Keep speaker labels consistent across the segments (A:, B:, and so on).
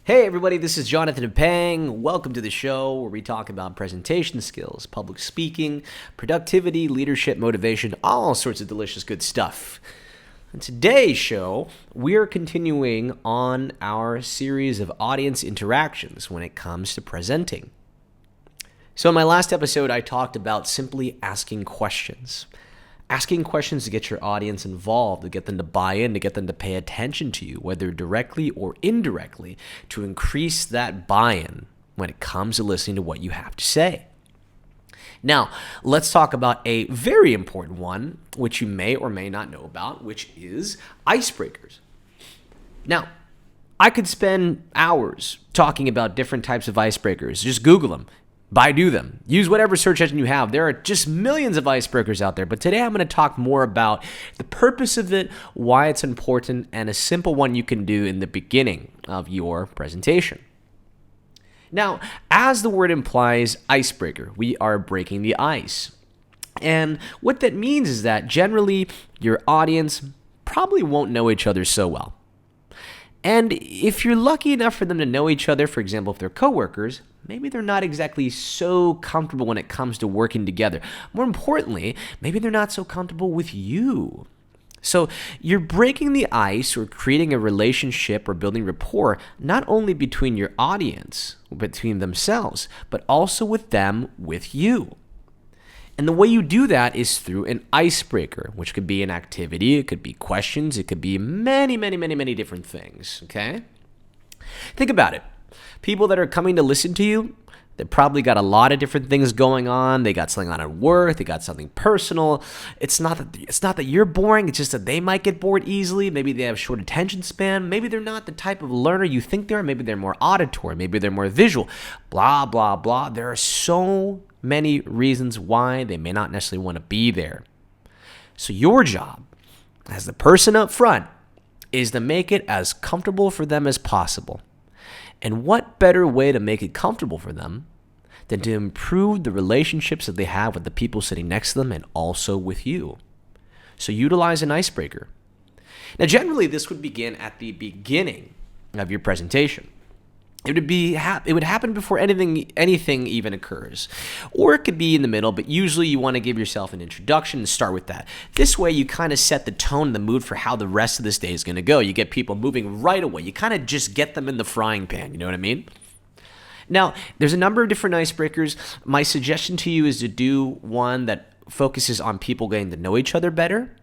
A: Hey everybody, this is JonathanPeng. Welcome to the show where we talk about presentation skills, public speaking, productivity, leadership, motivation, all sorts of delicious good stuff. In today's show, we're continuing on our series of audience interactions when it comes to presenting. So in my last episode, I talked about simply asking questions. Asking questions to get your audience involved, to get them to buy in, to get them to pay attention to you, whether directly or indirectly, to increase that buy-in when it comes to listening to what you have to say. Now, let's talk about a very important one, which you may or may not know about, which is icebreakers. Now, I could spend hours talking about different types of icebreakers. Just Google them. Baidu them. Use whatever search engine you have. There are just millions of icebreakers out there, but today I'm going to talk more about the purpose of it, why it's important, and a simple one you can do in the beginning of your presentation. Now, as the word implies, icebreaker, we are breaking the ice. And what that means is that generally your audience probably won't know each other so well. And if you're lucky enough for them to know each other, for example, if they're coworkers, maybe they're not exactly so comfortable when it comes to working together. More importantly, maybe they're not so comfortable with you. So you're breaking the ice or creating a relationship or building rapport, not only between your audience, between themselves, but also with them, with you. And the way you do that is through an icebreaker, which could be an activity, it could be questions, it could be many different things, okay? Think about it. People that are coming to listen to you, they probably got a lot of different things going on. They got something on at work, they got something personal. It's not that you're boring, it's just that they might get bored easily. Maybe they have short attention span. Maybe they're not the type of learner you think they are. Maybe they're more auditory, maybe they're more visual, blah, blah, blah. There are so many reasons why they may not necessarily want to be there. So your job as the person up front is to make it as comfortable for them as possible. And what better way to make it comfortable for them than to improve the relationships that they have with the people sitting next to them and also with you? So utilize an icebreaker. Now, generally, this would begin at the beginning of your presentation. It would happen before anything even occurs. Or it could be in the middle, but usually you want to give yourself an introduction and start with that. This way you kind of set the tone and the mood for how the rest of this day is going to go. You get people moving right away. You kind of just get them in the frying pan, you know what I mean? Now, there's a number of different icebreakers. My suggestion to you is to do one that focuses on people getting to know each other better.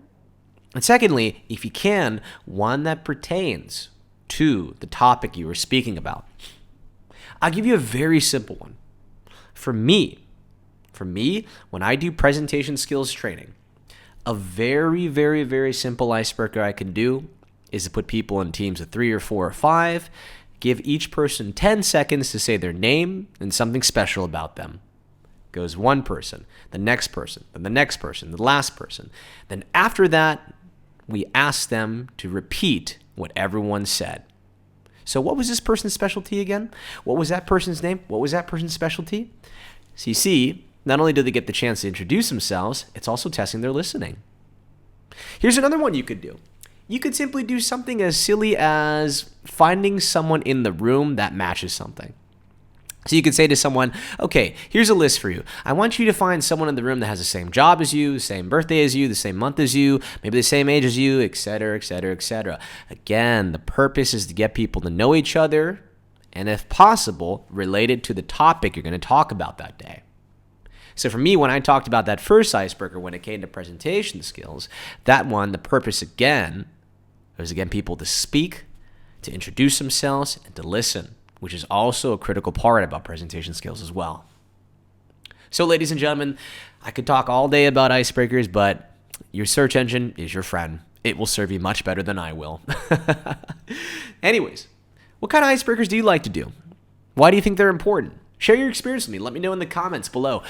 A: And secondly, if you can, one that pertains to the topic you were speaking about. I'll give you a very simple one. For me, when I do presentation skills training, a very simple icebreaker I can do is to put people in teams of 3 or 4 or 5, give each person 10 seconds to say their name and something special about them. Goes one person, the next person, then the next person, the last person. Then after that, we ask them to repeat what everyone said. So what was this person's specialty again? What was that person's name? What was that person's specialty? So you see, not only do they get the chance to introduce themselves, it's also testing their listening. Here's another one you could do. You could simply do something as silly as finding someone in the room that matches something. So you could say to someone, okay, here's a list for you. I want you to find someone in the room that has the same job as you, the same birthday as you, the same month as you, maybe the same age as you, etc., etc., etc. Again, the purpose is to get people to know each other and, if possible, related to the topic you're going to talk about that day. So for me, when I talked about that first icebreaker when it came to presentation skills, that one, the purpose again, was to get people to speak, to introduce themselves, and to listen, which is also a critical part about presentation skills as well. So ladies and gentlemen, I could talk all day about icebreakers, but your search engine is your friend. It will serve you much better than I will. Anyways, what kind of icebreakers do you like to do? Why do you think they're important? Share your experience with me. Let me know in the comments below.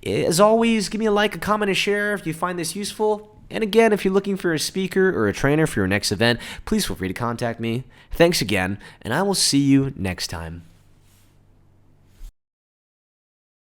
A: As always, give me a like, a comment, and share if you find this useful. And again, if you're looking for a speaker or a trainer for your next event, please feel free to contact me. Thanks again, and I will see you next time.